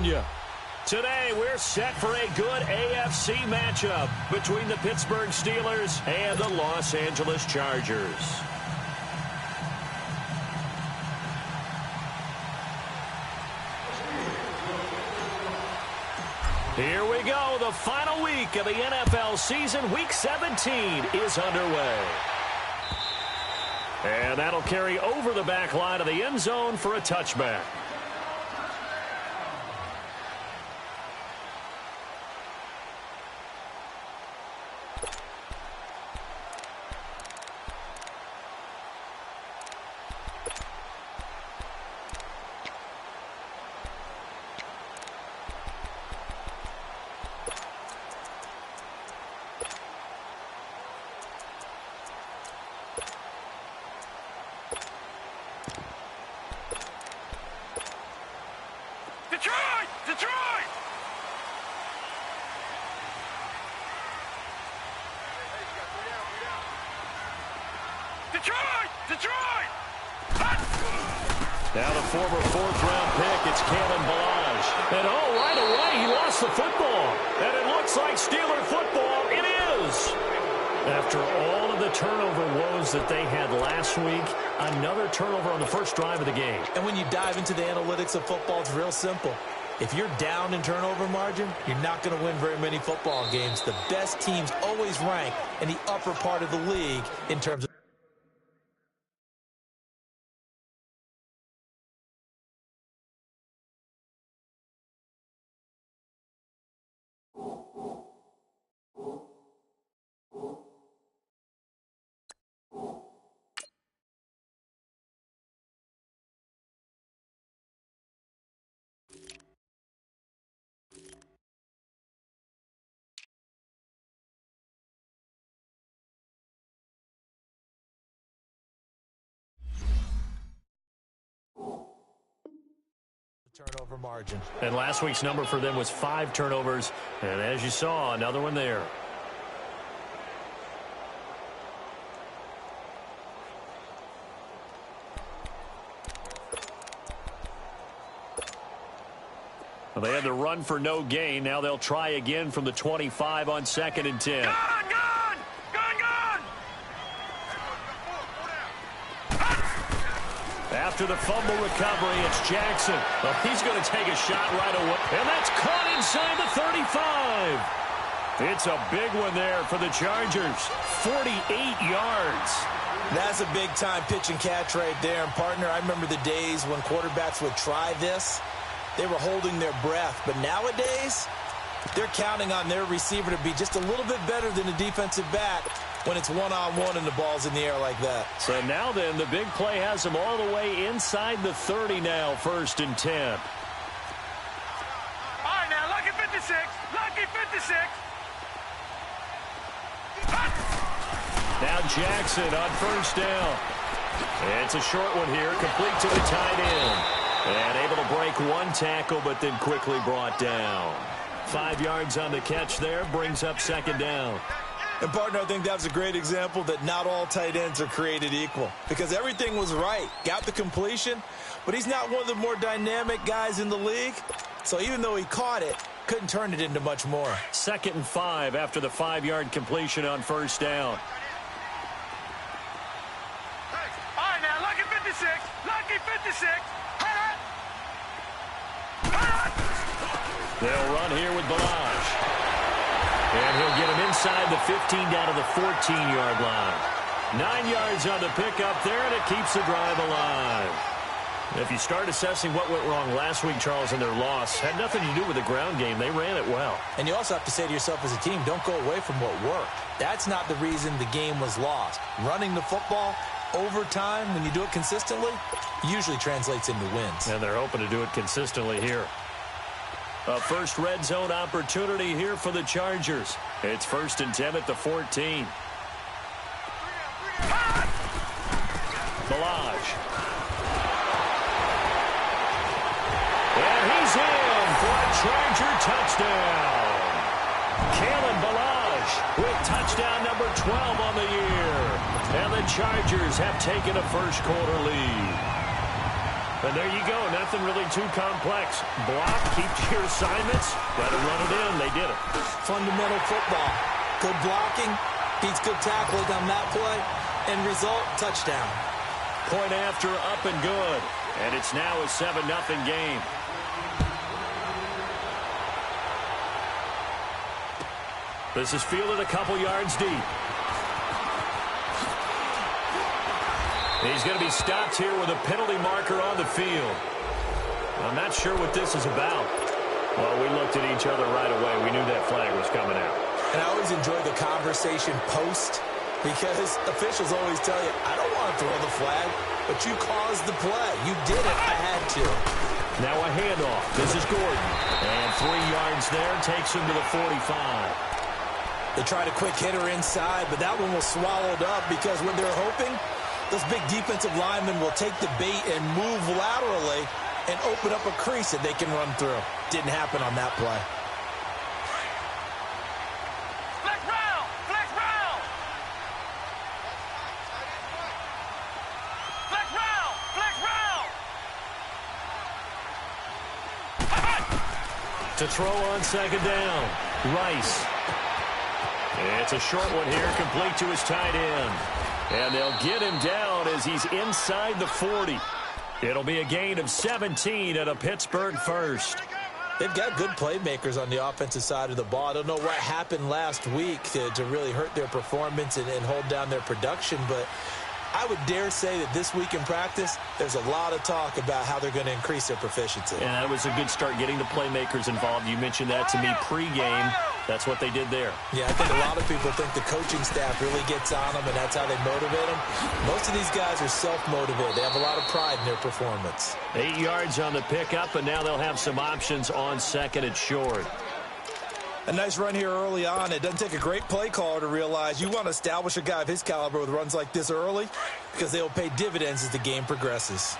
California. Today, we're set for a good AFC matchup between the Pittsburgh Steelers and the Los Angeles Chargers. Here we go. The final week of the NFL season. Week 17 is underway. And that'll carry over the back line of the end zone for a touchback. Now the former fourth-round pick, it's Kalen Balaj. And right away, he lost the football. And it looks like Steeler football. It is. After all of the turnover woes that they had last week, another turnover on the first drive of the game. And when you dive into the analytics of football, it's real simple. If you're down in turnover margin, you're not going to win very many football games. The best teams always rank in the upper part of the league in terms of turnover margin. And last week's number for them was 5 turnovers. And as you saw, another one there. Well, they had to run for no gain. Now they'll try again from the 25 on 2nd and 10. After the fumble recovery, it's Jackson. Well, he's going to take a shot right away. And that's caught inside the 35. It's a big one there for the Chargers. 48 yards. That's a big-time pitch and catch right there. And, partner, I remember the days when quarterbacks would try this. They were holding their breath. But nowadays, they're counting on their receiver to be just a little bit better than the defensive back when it's one-on-one and the ball's in the air like that. So now then, the big play has them all the way inside the 30 now, 1st and 10. All right, now, lucky 56. Lucky 56. Now Jackson on 1st down. It's a short one here, complete to the tight end. And able to break one tackle, but then quickly brought down. 5 yards on the catch there, brings up 2nd down. And, partner, I think that was a great example that not all tight ends are created equal. Because everything was right. Got the completion, but he's not one of the more dynamic guys in the league. So even though he caught it, couldn't turn it into much more. 2nd and 5 after the 5-yard completion on 1st down. All right, now, lucky 56. Lucky 56. They'll run here with Balaj. And he'll get him inside the 15 down to the 14-yard line. 9 yards on the pickup there, and it keeps the drive alive. If you start assessing what went wrong last week, Charles, in their loss, had nothing to do with the ground game. They ran it well. And you also have to say to yourself as a team, don't go away from what worked. That's not the reason the game was lost. Running the football over time, when you do it consistently, usually translates into wins. And they're hoping to do it consistently here. A first red zone opportunity here for the Chargers. It's 1st and 10 at the 14. Balaj. And he's in for a Charger touchdown. Kalen Balaj with touchdown number 12 on the year. And the Chargers have taken a first quarter lead. And there you go. Nothing really too complex. Block, keep to your assignments. Let them run it in. They did it. Fundamental football. Good blocking, beats good tackling on that play. End result, touchdown. Point after, up and good. And it's now a 7-0 game. This is fielded a couple yards deep. He's going to be stopped here with a penalty marker on the field. I'm not sure what this is about. Well, we looked at each other right away. We knew that flag was coming out. And I always enjoy the conversation post because officials always tell you, I don't want to throw the flag, but you caused the play. You did it. I had to. Now a handoff. This is Gordon. And 3 yards there takes him to the 45. They tried a quick hitter inside, but that one was swallowed up because when they're hoping, those big defensive linemen will take the bait and move laterally and open up a crease that they can run through. Didn't happen on that play. Flex round! Flex round! Flex round! Flex round! To throw on second down, Rice. It's a short one here, complete to his tight end. And they'll get him down as he's inside the 40. It'll be a gain of 17 at a Pittsburgh first. They've got good playmakers on the offensive side of the ball. I don't know what happened last week to really hurt their performance and hold down their production, but I would dare say that this week in practice, there's a lot of talk about how they're going to increase their proficiency. And that was a good start getting the playmakers involved. You mentioned that to me pregame. That's what they did there. Yeah, I think a lot of people think the coaching staff really gets on them, and that's how they motivate them. Most of these guys are self-motivated. They have a lot of pride in their performance. 8 yards on the pickup, and now they'll have some options on second and short. A nice run here early on. It doesn't take a great play caller to realize you want to establish a guy of his caliber with runs like this early because they will pay dividends as the game progresses.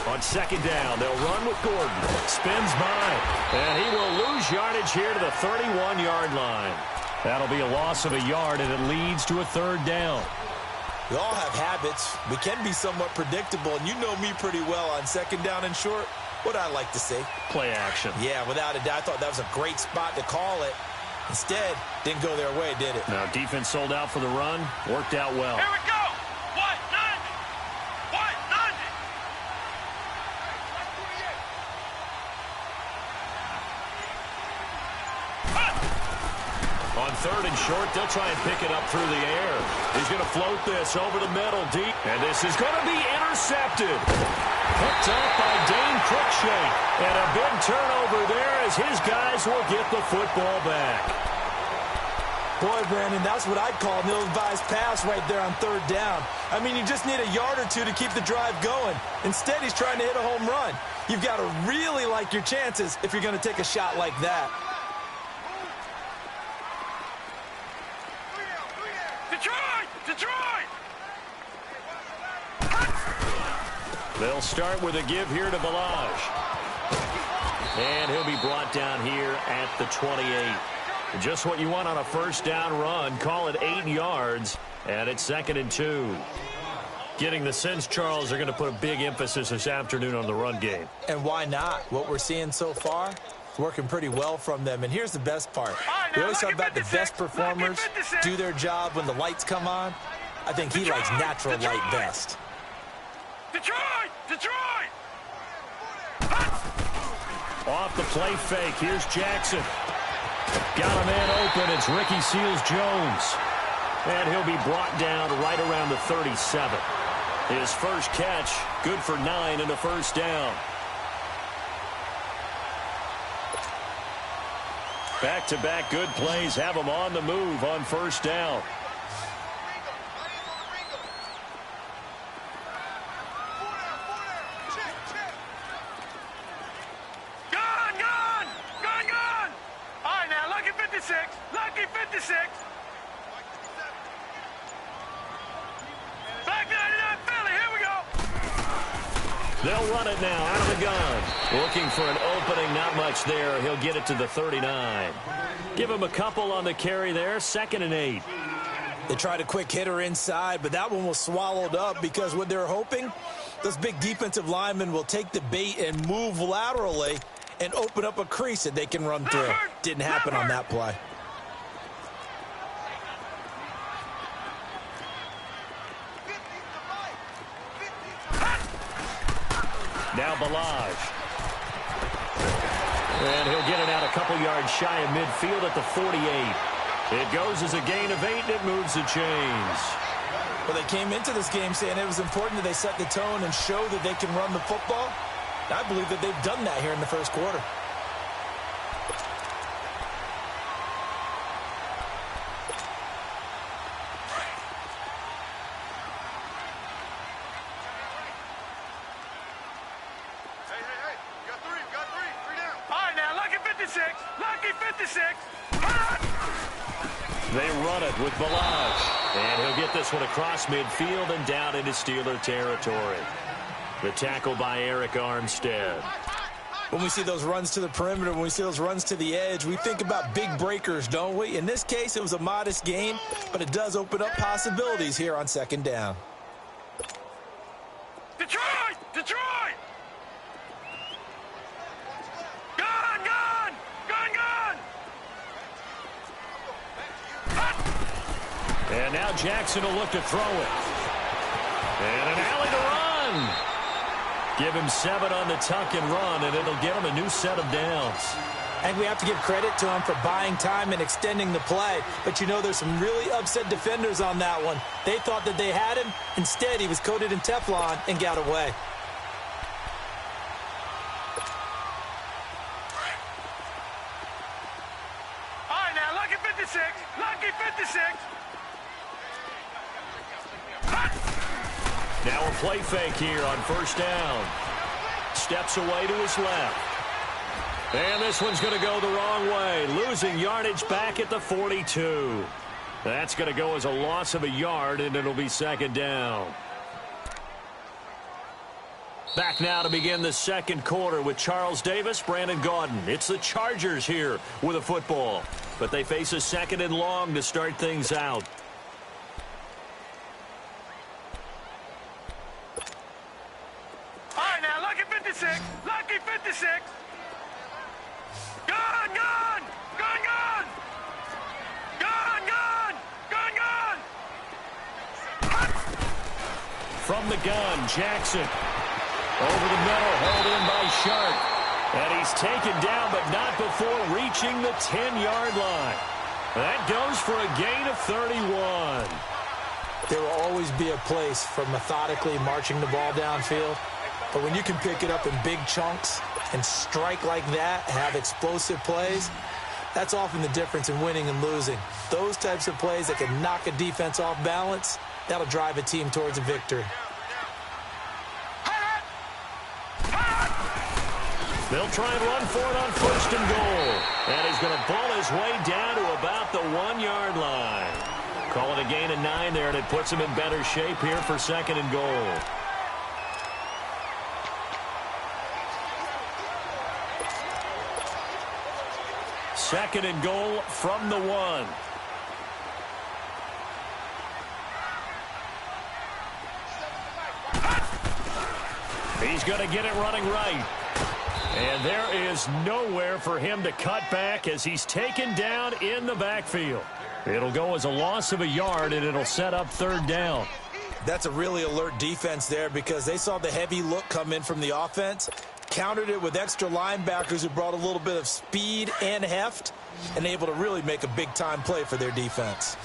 On second down, they'll run with Gordon. Spins by, and he will lose yardage here to the 31-yard line. That'll be a loss of a yard, and it leads to a third down. We all have habits. We can be somewhat predictable, and you know me pretty well on second down and short. What I like to say? Play action. Yeah, without a doubt. I thought that was a great spot to call it. Instead, didn't go their way, did it? Now, defense sold out for the run. Worked out well. Here we go! White 90! White 90! On third and short, they'll try and pick it up through the air. He's going to float this over the middle deep. And this is going to be intercepted. Picked up by Dane Cruikshank. And a big turnover there as his guys will get the football back. Boy, Brandon, that's what I'd call an ill-advised pass right there on third down. I mean, you just need a yard or two to keep the drive going. Instead, he's trying to hit a home run. You've got to really like your chances if you're going to take a shot like that. Detroit! Detroit! They'll start with a give here to Balaj. And he'll be brought down here at the 28. Just what you want on a first down run. Call it 8 yards, and it's 2nd and 2. Getting the sense, Charles, they're going to put a big emphasis this afternoon on the run game. And why not? What we're seeing so far, it's working pretty well from them. And here's the best part. We always talk about the best performers do their job when the lights come on. I think he likes natural light best. Detroit! Detroit! Off the play fake, here's Jackson. Got a man open, it's Ricky Seals-Jones. And he'll be brought down right around the 37. His first catch, good for 9 and a first down. Back-to-back good plays have him on the move on first down. Lucky 56. Black 99 Philly, here we go. They'll run it now out of the gun. Looking for an opening, not much there. He'll get it to the 39. Give him a couple on the carry there, 2nd and 8. They tried a quick hitter inside, but that one was swallowed up because what they're hoping, those big defensive linemen will take the bait and move laterally and open up a crease that they can run through. Didn't happen on that play. Now Balaj. And he'll get it out a couple yards shy of midfield at the 48. It goes as a gain of 8, and it moves the chains. Well, they came into this game saying it was important that they set the tone and show that they can run the football. I believe that they've done that here in the first quarter. They run it with Balaj. And he'll get this one across midfield and down into Steeler territory. The tackle by Eric Armstead. When we see those runs to the perimeter, when we see those runs to the edge, we think about big breakers, don't we? In this case, it was a modest gain, but it does open up possibilities here on 2nd down. Detroit! Detroit! Gun! Gun! Gun! Gun! And now Jackson will look to throw it. And an alley to run. Give him 7 on the tuck and run, and it'll get him a new set of downs. I think we have to give credit to him for buying time and extending the play. But, you know, there's some really upset defenders on that one. They thought that they had him. Instead, he was coated in Teflon and got away. All right, now, lucky 56. Lucky 56. Now a play fake here on 1st down. Steps away to his left. And this one's going to go the wrong way. Losing yardage back at the 42. That's going to go as a loss of a yard, and it'll be 2nd down. Back now to begin the 2nd quarter with Charles Davis, Brandon Gaudin. It's the Chargers here with a football. But they face a 2nd and long to start things out. Lucky 56. Gun, gun, gun, gun. Gun, gun, gun, gun. From the gun, Jackson. Over the middle, held in by Sharp. And he's taken down, but not before reaching the 10-yard line. That goes for a gain of 31. There will always be a place for methodically marching the ball downfield. But when you can pick it up in big chunks and strike like that, have explosive plays, that's often the difference in winning and losing. Those types of plays that can knock a defense off balance, that'll drive a team towards a victory. They'll try and run for it on 1st and goal. And he's going to ball his way down to about the 1-yard line. Call it a gain of 9 there, and it puts him in better shape here for 2nd and goal. Second and goal from the 1. He's going to get it running right. And there is nowhere for him to cut back as he's taken down in the backfield. It'll go as a loss of a yard, and it'll set up 3rd down. That's a really alert defense there because they saw the heavy look come in from the offense, countered it with extra linebackers who brought a little bit of speed and heft, and able to really make a big-time play for their defense.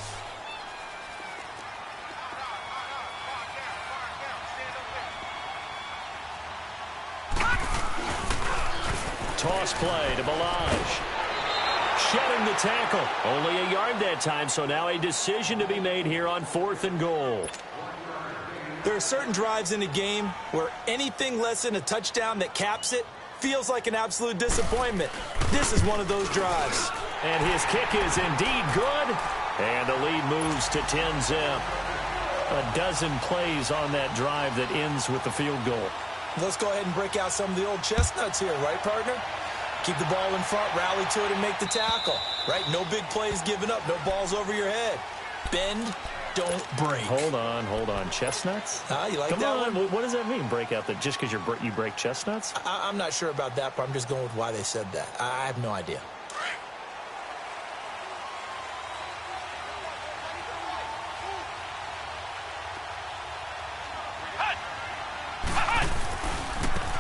Toss play to Balaj. Shedding the tackle. Only a yard that time, so now a decision to be made here on 4th and goal. There are certain drives in a game where anything less than a touchdown that caps it feels like an absolute disappointment. This is one of those drives. And his kick is indeed good. And the lead moves to 10-zip. A dozen plays on that drive that ends with the field goal. Let's go ahead and break out some of the old chestnuts here, right, partner? Keep the ball in front, rally to it, and make the tackle, right? No big plays given up, no balls over your head. Bend, don't break. Hold on. Chestnuts? You like Come that on. one? What does that mean, break out? Just because you break chestnuts? I'm not sure about that, but I'm just going with why they said that. I have no idea.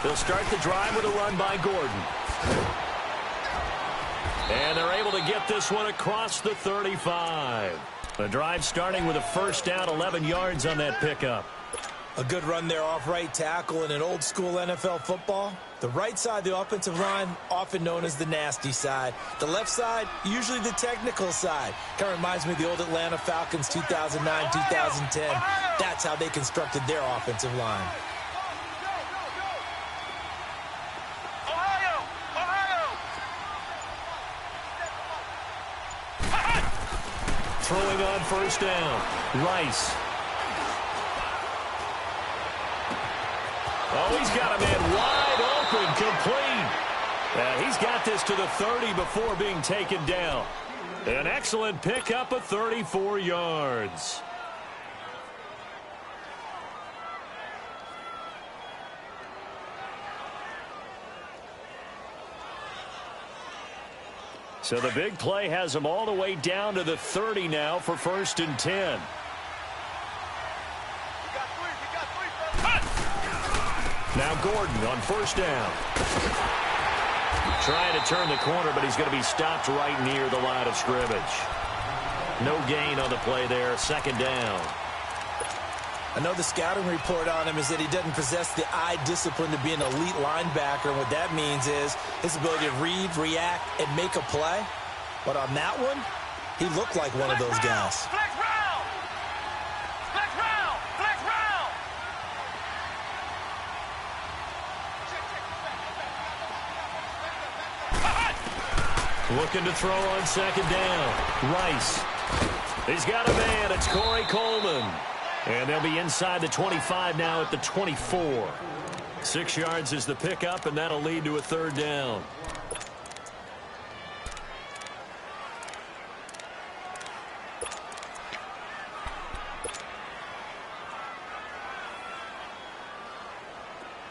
They'll start the drive with a run by Gordon. And they're able to get this one across the 35. The drive starting with a first down, 11 yards on that pickup. A good run there off right tackle in an old-school NFL football. The right side, the offensive line, often known as the nasty side. The left side, usually the technical side. Kind of reminds me of the old Atlanta Falcons 2009, 2010. That's how they constructed their offensive line. Throwing on first down, Rice. Oh, he's got a man wide open, complete. He's got this to the 30 before being taken down. An excellent pickup of 34 yards. So the big play has them all the way down to the 30 now for 1st and 10. Now Gordon on first down. Trying to turn the corner, but he's going to be stopped right near the line of scrimmage. No gain on the play there, 2nd down. I know the scouting report on him is that he doesn't possess the eye discipline to be an elite linebacker. And what that means is his ability to read, react, and make a play. But on that one, he looked like one of those guys. Flex round! Flex round! Flex round! Looking to throw on 2nd down. Rice. He's got a man. It's Corey Coleman. And they'll be inside the 25 now at the 24. 6 yards is the pickup, and that'll lead to a 3rd down.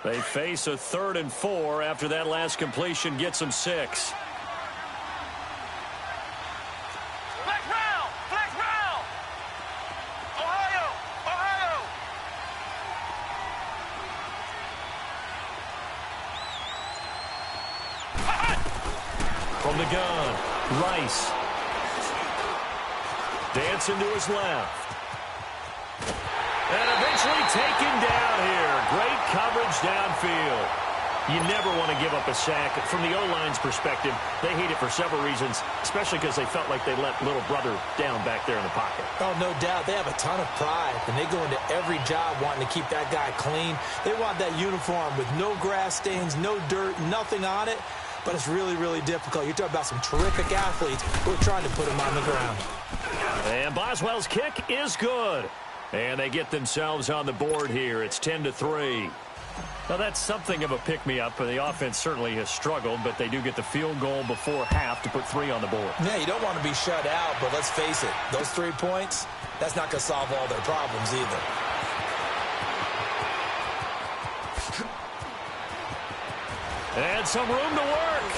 They face a 3rd and 4 after that last completion gets them 6. From the gun, Rice. Dancing to his left. And eventually taken down here. Great coverage downfield. You never want to give up a sack. From the O-line's perspective, they hate it for several reasons, especially because they felt like they let little brother down back there in the pocket. Oh, no doubt. They have a ton of pride, and they go into every job wanting to keep that guy clean. They want that uniform with no grass stains, no dirt, nothing on it. But it's really, really difficult. You're talking about some terrific athletes who are trying to put him on the ground. And Boswell's kick is good. And they get themselves on the board here. It's 10-3. Now, that's something of a pick-me-up. The offense certainly has struggled, but they do get the field goal before half to put 3 on the board. Yeah, you don't want to be shut out, but let's face it. Those 3 points, that's not going to solve all their problems either. And some room to work.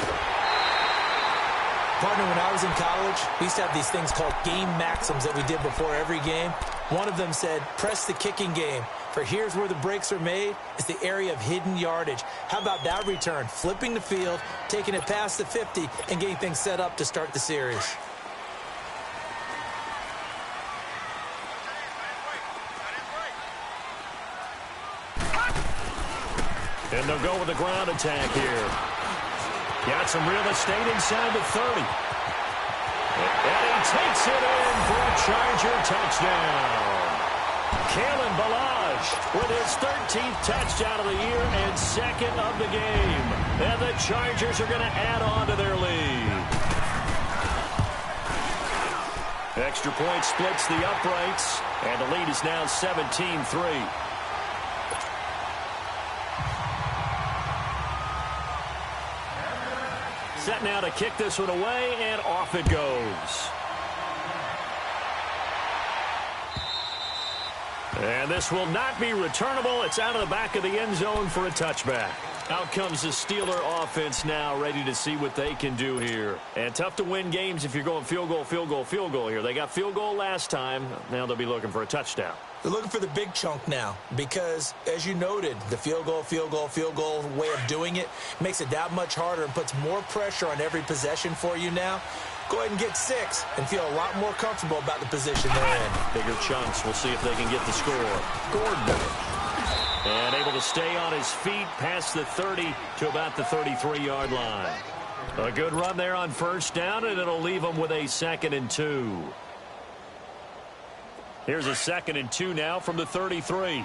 Partner, when I was in college, we used to have these things called game maxims that we did before every game. One of them said, press the kicking game. For here's where the breaks are made. It's the area of hidden yardage. How about that return? Flipping the field, taking it past the 50, and getting things set up to start the series. And they'll go with the ground attack here. Got some real estate inside the 30. And he takes it in for a Charger touchdown. Kalen Ballage with his 13th touchdown of the year and 2nd of the game. And the Chargers are going to add on to their lead. Extra point splits the uprights, and the lead is now 17-3. set now to kick this one away, and off it goes. And this will not be returnable. It's out of the back of the end zone for a touchback. Out comes the Steeler offense now, ready to see what they can do here. And tough to win games if you're going field goal, field goal, field goal here. They got field goal last time. Now they'll be looking for a touchdown. They're looking for the big chunk now because, as you noted, the field goal, field goal, field goal way of doing it makes it that much harder and puts more pressure on every possession for you now. Go ahead and get 6 and feel a lot more comfortable about the position they're in. Bigger chunks. We'll see if they can get the score. Gordon. And able to stay on his feet past the 30 to about the 33-yard line. A good run there on first down, and it'll leave them with a 2nd and 2. Here's a 2nd and 2 now from the 33.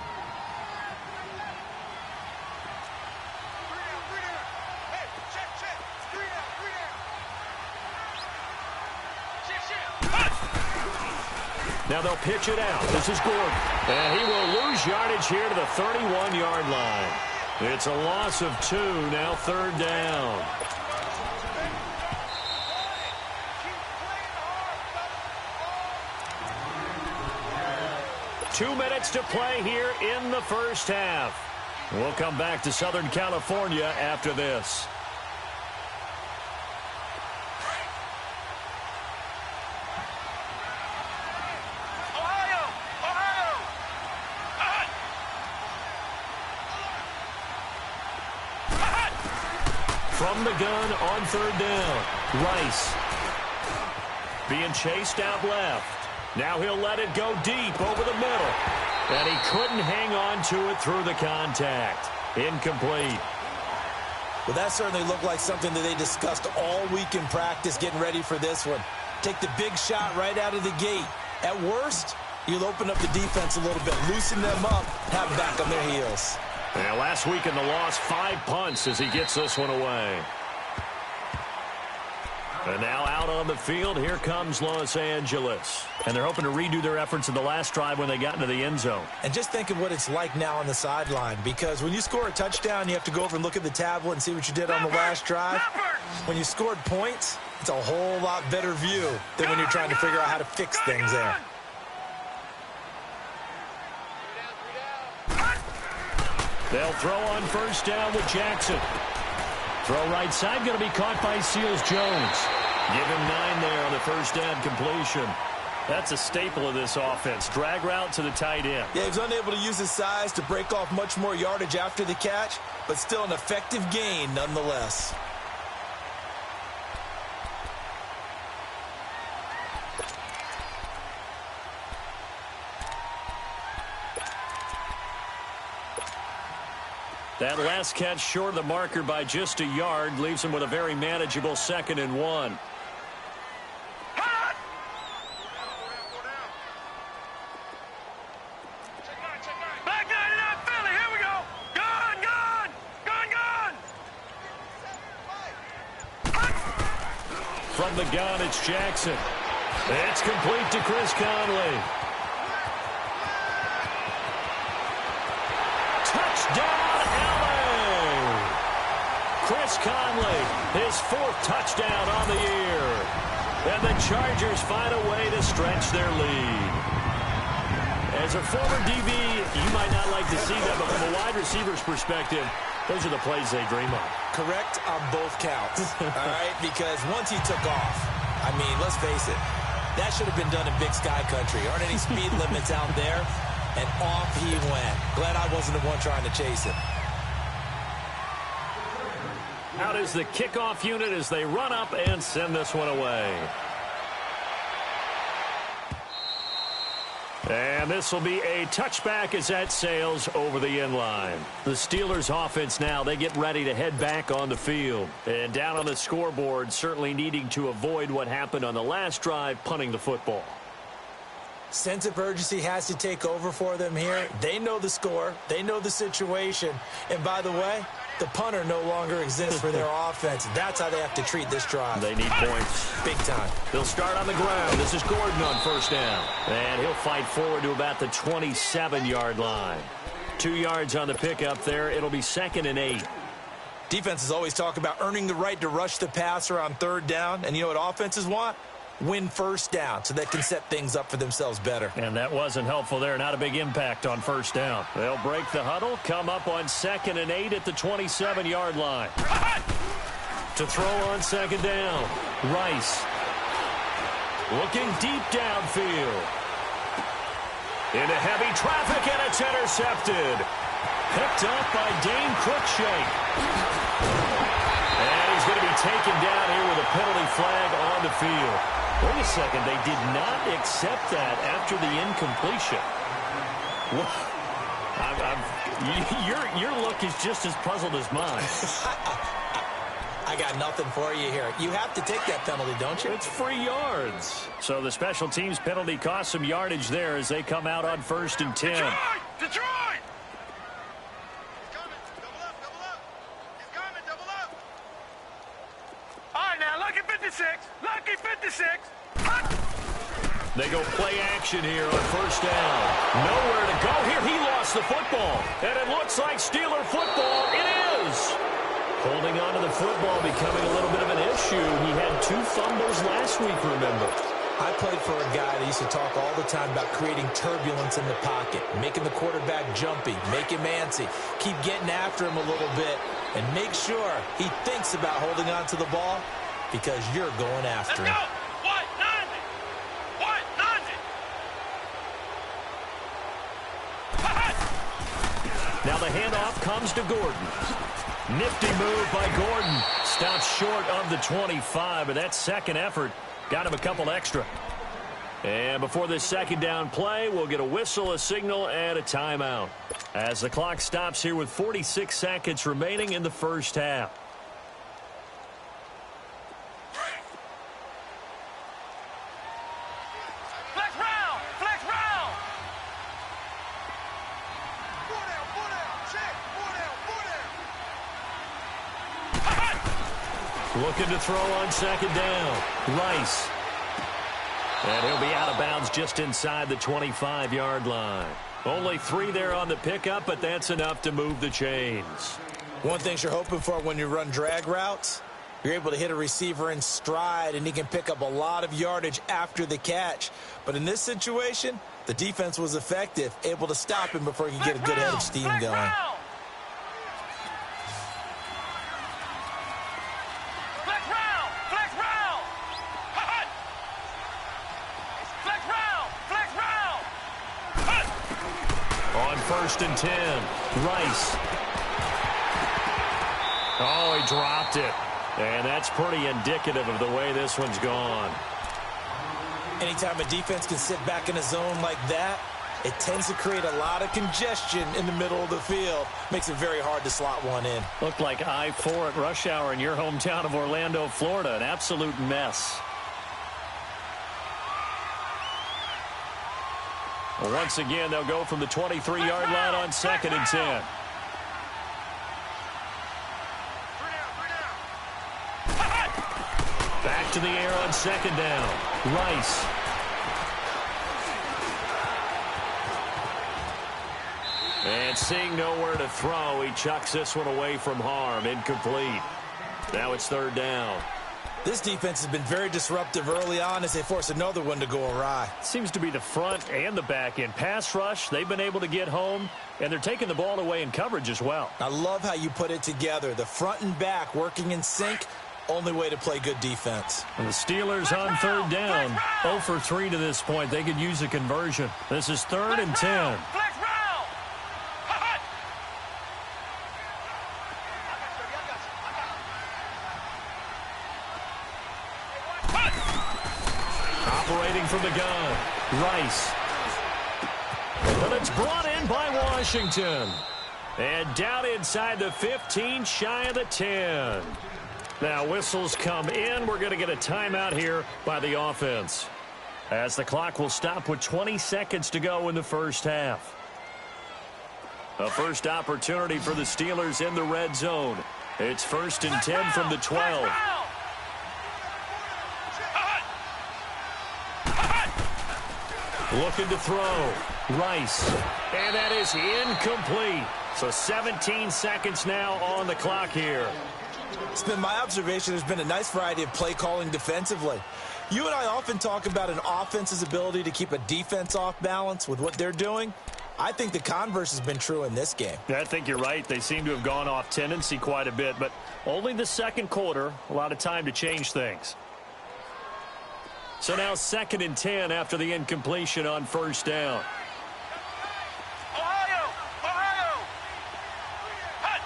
Now they'll pitch it out. This is Gordon. And he will lose yardage here to the 31-yard line. It's a loss of 2, now 3rd down. Two minutes to play here in the first half. We'll come back to Southern California after this. From the gun on 3rd down, Rice being chased out left. Now he'll let it go deep over the middle. And he couldn't hang on to it through the contact. Incomplete. Well, that certainly looked like something that they discussed all week in practice getting ready for this one. Take the big shot right out of the gate. At worst, you'll open up the defense a little bit, loosen them up, have them back on their heels. And last week in the loss, 5 punts as he gets this one away. And now out on the field, here comes Los Angeles. And they're hoping to redo their efforts in the last drive when they got into the end zone. And just think of what it's like now on the sideline, because when you score a touchdown, you have to go over and look at the tablet and see what you did on the last drive. When you scored points, it's a whole lot better view than when you're trying to figure out how to fix things there. They'll throw on first down with Jackson. Throw right side, going to be caught by Seals-Jones. Give him 9 there on the first down completion. That's a staple of this offense. Drag route to the tight end. Yeah, he was unable to use his size to break off much more yardage after the catch, but still an effective gain nonetheless. That last catch short of the marker by just a yard leaves him with a very manageable 2nd and 1. Back 99 Philly, here we go. Gun. From the gun, it's Jackson. It's complete to Chris Conley. Touchdown! Chris Conley, his 4th touchdown on the year. And the Chargers find a way to stretch their lead. As a former DB, you might not like to see that, but from a wide receiver's perspective, those are the plays they dream of. Correct on both counts, all right? Because once he took off, I mean, let's face it, that should have been done in Big Sky Country. Aren't any speed limits out there? And off he went. Glad I wasn't the one trying to chase him. Out is the kickoff unit as they run up and send this one away. And this will be a touchback as that sails over the end line. The Steelers offense now, they get ready to head back on the field. And down on the scoreboard, certainly needing to avoid what happened on the last drive, punting the football. Sense of urgency has to take over for them here. They know the score. They know the situation. And by the way, the punter no longer exists for their offense. That's how they have to treat this drive. They need points. Big time. They'll start on the ground. This is Gordon on first down. And he'll fight forward to about the 27-yard line. 2 yards on the pickup there. It'll be 2nd and 8. Defenses always talk about earning the right to rush the passer on third down. And you know what offenses want? Win first down so they can set things up for themselves better. And that wasn't helpful there. Not a big impact on first down. They'll break the huddle, come up on 2nd and 8 at the 27-yard line. To throw on 2nd down, Rice. Looking deep downfield. Into heavy traffic, and it's intercepted. Picked up by Dane Cruikshank. And he's going to be taken down here with a penalty flag on the field. Wait a second, they did not accept that after the incompletion. Your look is just as puzzled as mine. I got nothing for you here. You have to take that penalty, don't you? It's free yards. So the special teams penalty cost some yardage there as they come out on 1st and 10. Detroit! Detroit! Lucky 56! Lucky 56! They go play action here on 1st down. Nowhere to go here. He lost the football. And it looks like Steeler football. It is. Holding on to the football becoming a little bit of an issue. He had 2 fumbles last week, remember. I played for a guy that used to talk all the time about creating turbulence in the pocket, making the quarterback jumpy, make him antsy, keep getting after him a little bit, and make sure he thinks about holding on to the ball because you're going after him. What? 90! What? 90! Now the handoff comes to Gordon. Nifty move by Gordon. Stops short of the 25, but that second effort got him a couple extra. And before this 2nd down play, we'll get a whistle, a signal, and a timeout. As the clock stops here with 46 seconds remaining in the first half. Flex round! Flex round! Looking to throw on 2nd down. Rice. And he'll be out of bounds just inside the 25-yard line. Only 3 there on the pickup, but that's enough to move the chains. One thing you're hoping for when you run drag routes, you're able to hit a receiver in stride, and he can pick up a lot of yardage after the catch. But in this situation, the defense was effective, able to stop him before he could get a good head of steam going. On 1st and 10, Rice. Oh, he dropped it. And that's pretty indicative of the way this one's gone. Anytime a defense can sit back in a zone like that, it tends to create a lot of congestion in the middle of the field. Makes it very hard to slot one in. Looked like I-4 at rush hour in your hometown of Orlando, Florida. An absolute mess. Well, once again, they'll go from the 23-yard line on 2nd and 10. Back to the air on 2nd down. Rice. And seeing nowhere to throw, he chucks this one away from harm. Incomplete. Now it's 3rd down. This defense has been very disruptive early on as they force another one to go awry. Seems to be the front and the back end. Pass rush, they've been able to get home, and they're taking the ball away in coverage as well. I love how you put it together. The front and back working in sync, only way to play good defense. And the Steelers on 3rd down, 0 for 3 to this point. They could use a conversion. This is 3rd and 10. Operating from the gun, Rice. But it's brought in by Washington. And down inside the 15, shy of the 10. Now whistles come in. We're going to get a timeout here by the offense, as the clock will stop with 20 seconds to go in the first half. A first opportunity for the Steelers in the red zone. It's 1st and 10 from the 12. Looking to throw. Rice. And that is incomplete. So 17 seconds now on the clock here. It's been my observation there's been a nice variety of play calling defensively. You and I often talk about an offense's ability to keep a defense off balance with what they're doing. I think the converse has been true in this game. Yeah, I think you're right. They seem to have gone off tendency quite a bit, but only the second quarter, a lot of time to change things. So now 2nd and 10 after the incompletion on first down. Ohio! Ohio! Hut!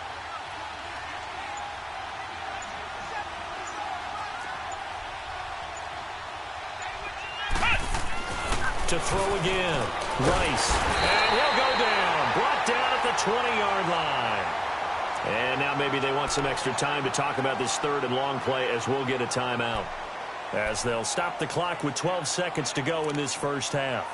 To throw again. Rice. And he'll go down. Brought down at the 20-yard line. And now maybe they want some extra time to talk about this 3rd and long play as we'll get a timeout. As they'll stop the clock with 12 seconds to go in this first half.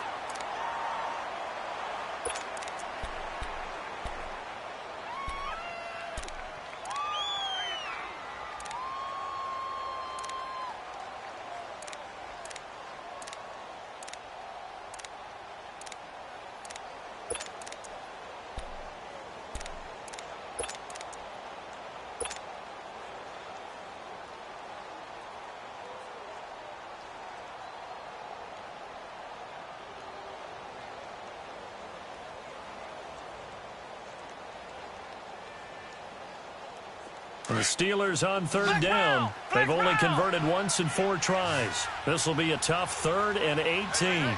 The Steelers on 3rd down. They've only converted once in 4 tries. This will be a tough 3rd and 18. Ohio!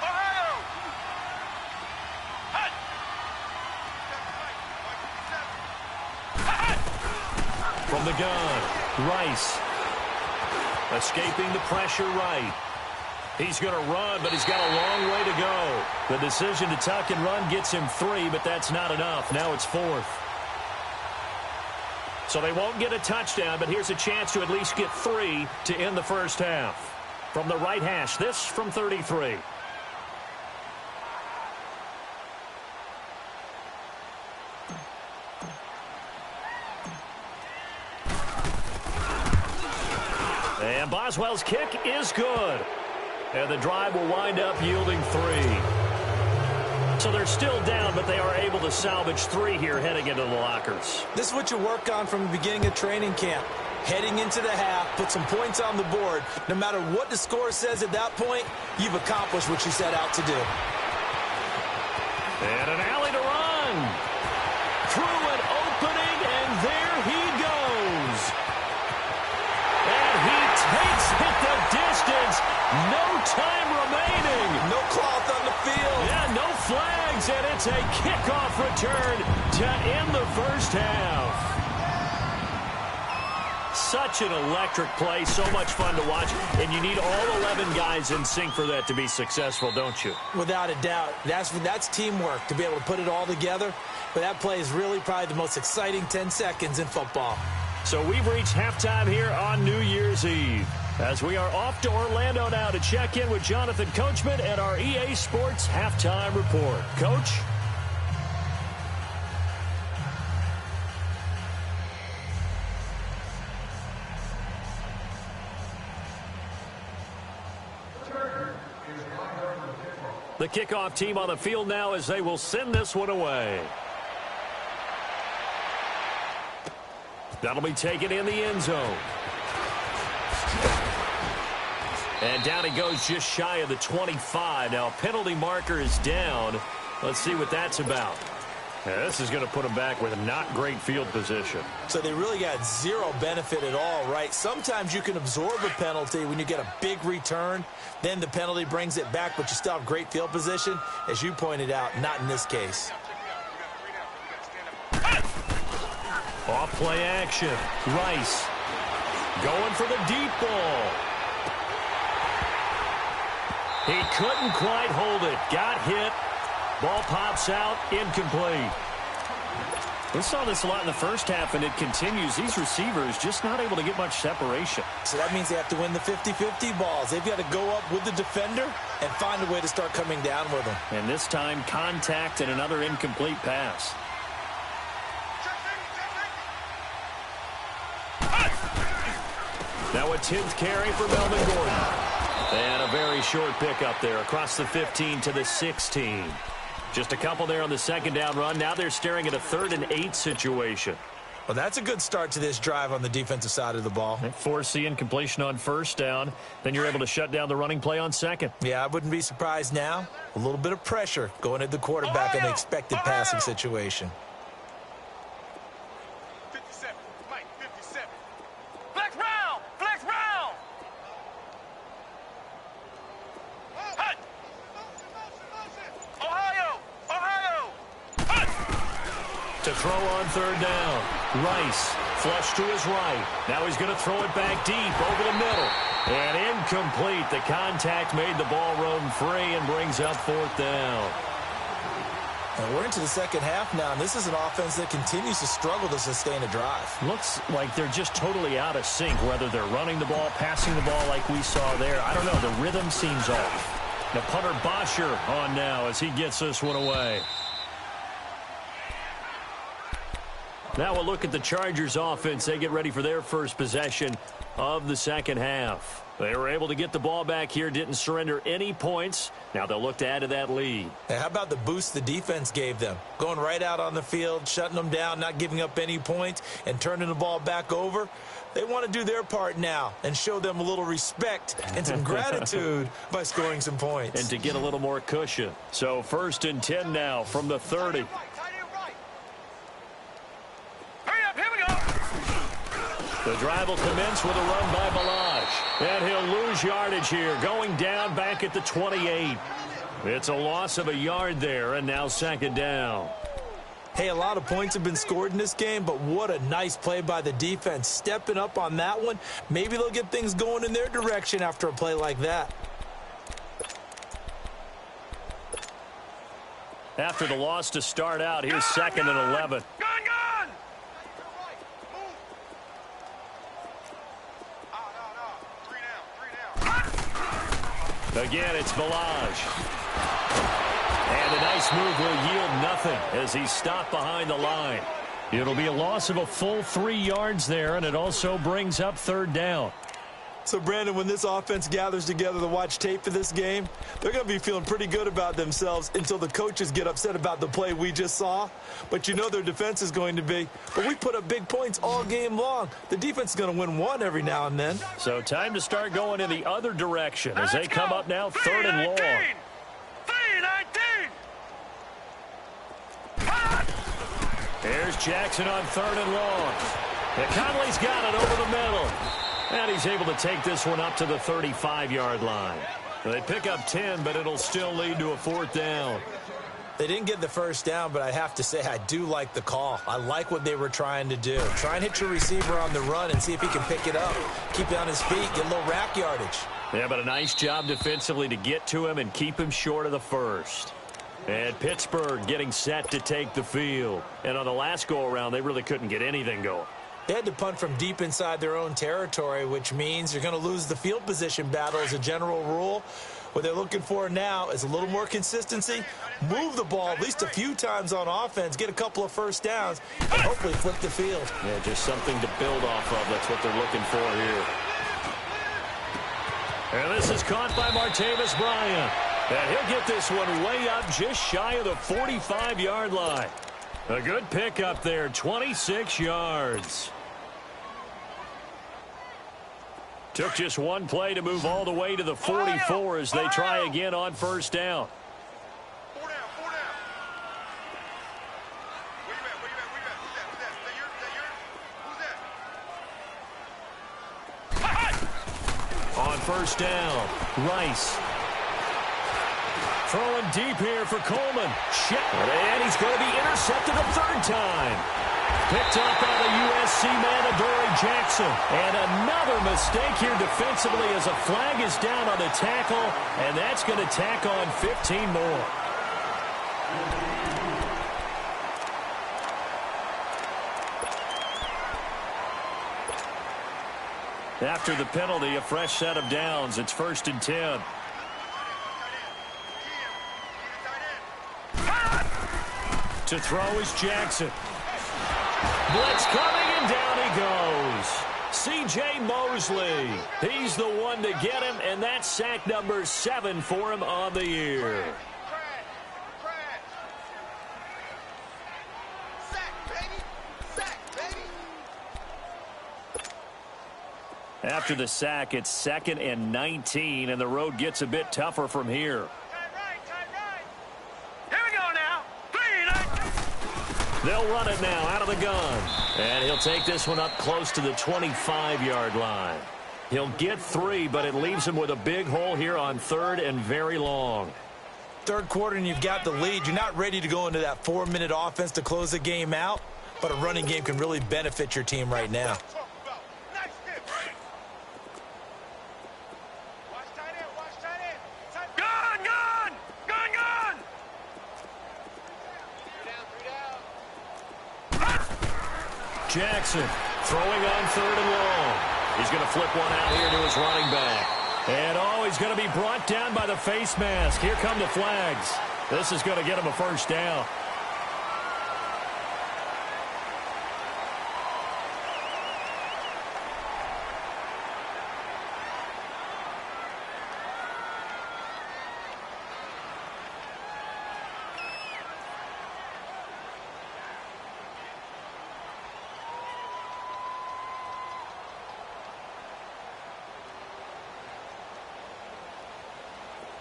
Ohio! Hut! From the gun, Rice. Escaping the pressure right. He's going to run, but he's got a long way to go. The decision to tuck and run gets him 3, but that's not enough. Now it's 4th. So they won't get a touchdown, but here's a chance to at least get 3 to end the first half. From the right hash, this from 33. And Boswell's kick is good. And the drive will wind up yielding 3. So they're still down, but they are able to salvage 3 here heading into the lockers. This is what you work on from the beginning of training camp. Heading into the half, put some points on the board. No matter what the score says at that point, you've accomplished what you set out to do. And an alley to run. Through an opening, and there he goes. And he takes it the distance. No time remaining. No cloth on the field. Yeah, no flags, and it's a kickoff return to end the first half. Such an electric play, so much fun to watch, and you need all 11 guys in sync for that to be successful, don't you? Without a doubt. That's teamwork, to be able to put it all together. But that play is really probably the most exciting 10 seconds in football. So we've reached halftime here on New Year's Eve, as we are off to Orlando now to check in with Jonathan Coachman and our EA Sports Halftime Report. Coach? The kickoff team on the field now as they will send this one away. That'll be taken in the end zone. And down he goes just shy of the 25. Now, penalty marker is down. Let's see what that's about. Yeah, this is going to put him back with a not great field position. So they really got zero benefit at all, right? Sometimes you can absorb a penalty when you get a big return. Then the penalty brings it back, but you still have great field position. As you pointed out, not in this case. Off play action. Rice going for the deep ball. He couldn't quite hold it. Got hit. Ball pops out. Incomplete. We saw this a lot in the first half, and it continues. These receivers just not able to get much separation. So that means they have to win the 50-50 balls. They've got to go up with the defender and find a way to start coming down with them. And this time, contact and another incomplete pass. Now a 10th carry for Melvin Gordon. And a very short pickup there across the 15 to the 16. Just a couple there on the second down run. Now they're staring at a 3rd and 8 situation. Well, that's a good start to this drive on the defensive side of the ball. Force the incompletion on first down. Then you're able to shut down the running play on second. Yeah, I wouldn't be surprised now. A little bit of pressure going at the quarterback in the expected passing situation. 57, Mike, 57. Flex round! Flex round! Hut! Ohio! Ohio! Hut! To throw on third down. Rice, flush to his right. Now he's going to throw it back deep over the middle. And incomplete. The contact made the ball roam free and brings up 4th down. And we're into the second half now, and this is an offense that continues to struggle to sustain a drive. Looks like they're just totally out of sync, whether they're running the ball, passing the ball like we saw there. I don't know. The rhythm seems off. The punter Bosher on now as he gets this one away. Now we'll look at the Chargers offense. They get ready for their first possession of the second half. They were able to get the ball back here, didn't surrender any points. Now they'll look to add to that lead. Hey, how about the boost the defense gave them? Going right out on the field, shutting them down, not giving up any points, and turning the ball back over. They want to do their part now and show them a little respect and some gratitude by scoring some points. And to get a little more cushion. So 1st and 10 now from the 30. The drive will commence with a run by Balaj. And he'll lose yardage here, going down back at the 28. It's a loss of a yard there, and now 2nd down. Hey, a lot of points have been scored in this game, but what a nice play by the defense. Stepping up on that one. Maybe they'll get things going in their direction after a play like that. After the loss to start out, here's 2nd and 11. Again, it's Balaj. And a nice move will yield nothing as he's stopped behind the line. It'll be a loss of a full 3 yards there, and it also brings up 3rd down. So, Brandon, when this offense gathers together to watch tape for this game, they're going to be feeling pretty good about themselves until the coaches get upset about the play we just saw. But you know their defense is going to be. But we put up big points all game long. The defense is going to win one every now and then. So time to start going in the other direction as they come up now 3rd and long. 3-19. Here's Jackson on 3rd and long. And Conley's got it over the middle. And he's able to take this one up to the 35-yard line. They pick up 10, but it'll still lead to a 4th down. They didn't get the first down, but I have to say I do like the call. I like what they were trying to do. Try and hit your receiver on the run and see if he can pick it up. Keep it on his feet, get a little rack yardage. Yeah, but a nice job defensively to get to him and keep him short of the first. And Pittsburgh getting set to take the field. And on the last go-around, they really couldn't get anything going. They had to punt from deep inside their own territory, which means you're going to lose the field position battle as a general rule. What they're looking for now is a little more consistency, move the ball at least a few times on offense, get a couple of first downs, and hopefully flip the field. Yeah, just something to build off of. That's what they're looking for here. And this is caught by Martavis Bryant. And he'll get this one way up just shy of the 45-yard line. A good pickup there, 26 yards. Took just one play to move all the way to the 44 as they try again on first down. 4 down, 4 down. Where you at? Where you at? Where you at? Who's that? Who's that? Who's that? On first down, Rice. Throwing deep here for Coleman. And he's going to be intercepted a 3rd time. Picked up by the USC man, Adoree Jackson. And another mistake here defensively as a flag is down on the tackle. And that's going to tack on 15 more. After the penalty, a fresh set of downs. It's 1st and 10. To throw is Jackson. Blitz coming, and down he goes. C.J. Mosley. He's the one to get him, and that's sack number 7 for him on the year. After the sack, it's 2nd and 19, and the road gets a bit tougher from here. Tight right. Here we go now. 3, 9. They'll run it now out of the gun. And he'll take this one up close to the 25-yard line. He'll get 3, but it leaves him with a big hole here on 3rd and very long. Third quarter and you've got the lead. You're not ready to go into that 4-minute offense to close the game out, but a running game can really benefit your team right now. Nice hit. Watch tight end. Gun. Jackson throwing on 3rd and long. He's going to flip one out here to his running back. And, he's going to be brought down by the face mask. Here come the flags. This is going to get him a first down.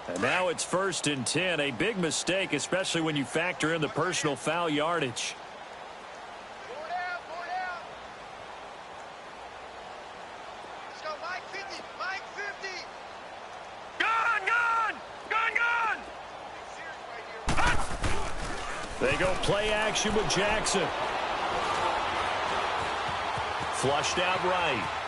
And now it's 1st and 10, a big mistake, especially when you factor in the personal foul yardage. Four down. Let's go, Mike 50. Gun. They go play action with Jackson. Flushed out right.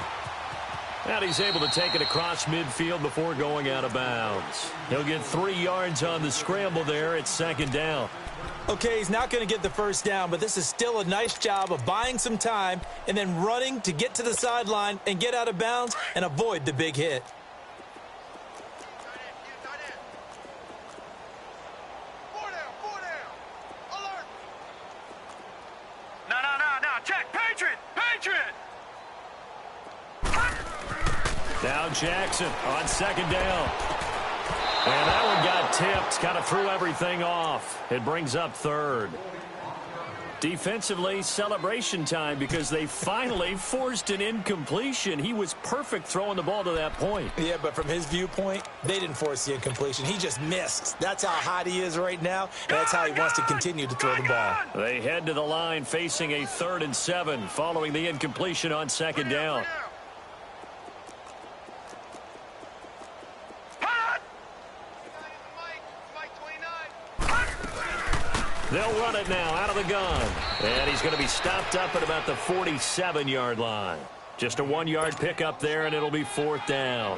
And he's able to take it across midfield before going out of bounds. He'll get 3 yards on the scramble there at 2nd down. Okay, he's not going to get the first down, but this is still a nice job of buying some time and then running to get to the sideline and get out of bounds and avoid the big hit. Tight end. 4 down. Alert. No. Check. Patriot. Now Jackson on 2nd down. And that one got tipped. Kind of threw everything off. It brings up 3rd. Defensively, celebration time because they finally forced an incompletion. He was perfect throwing the ball to that point. Yeah, but from his viewpoint, they didn't force the incompletion. He just missed. That's how hot he is right now, and that's how he wants to continue to throw the ball. They head to the line facing a 3rd and 7 following the incompletion on 2nd down. They'll run it now out of the gun. And he's going to be stopped up at about the 47-yard line. Just a 1-yard pickup there, and it'll be 4th down.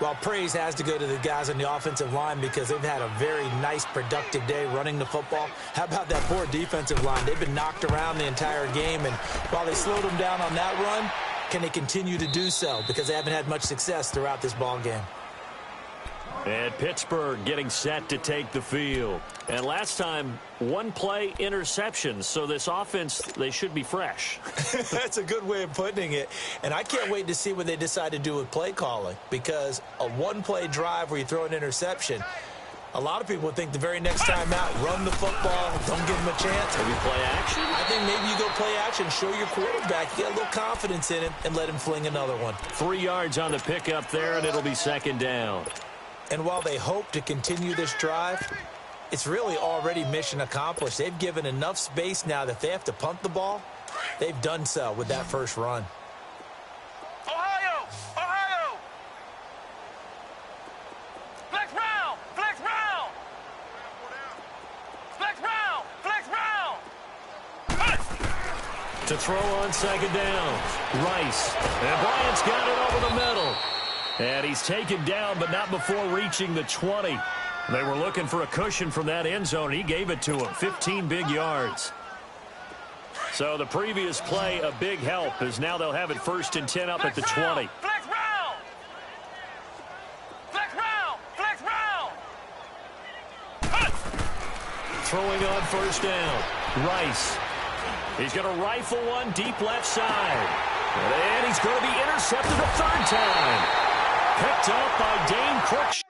Well, praise has to go to the guys on the offensive line because they've had a very nice, productive day running the football. How about that poor defensive line? They've been knocked around the entire game, and while they slowed them down on that run, can they continue to do so? Because they haven't had much success throughout this ball game. And Pittsburgh getting set to take the field. And last time, 1-play interception. So this offense, they should be fresh. That's a good way of putting it. And I can't wait to see what they decide to do with play calling. Because a 1-play drive where you throw an interception, a lot of people think the very next time out, run the football, don't give them a chance. Maybe play action? I think maybe you go play action, show your quarterback, get a little confidence in him, and let him fling another one. 3 yards on the pickup there, and it'll be 2nd down. And while they hope to continue this drive, it's really already mission accomplished. They've given enough space now that they have to punt the ball. They've done so with that first run. Ohio! Flex round! To throw on 2nd down. Rice. And Bryant's got it over the middle. And he's taken down, but not before reaching the 20. They were looking for a cushion from that end zone. He gave it to him. 15 big yards. So the previous play, a big help, as now they'll have it 1st and 10 up at the 20. Flex round! Throwing on 1st down. Rice. He's going to rifle one deep left side. And he's going to be intercepted a 3rd time. Picked up by Dane Crookshank.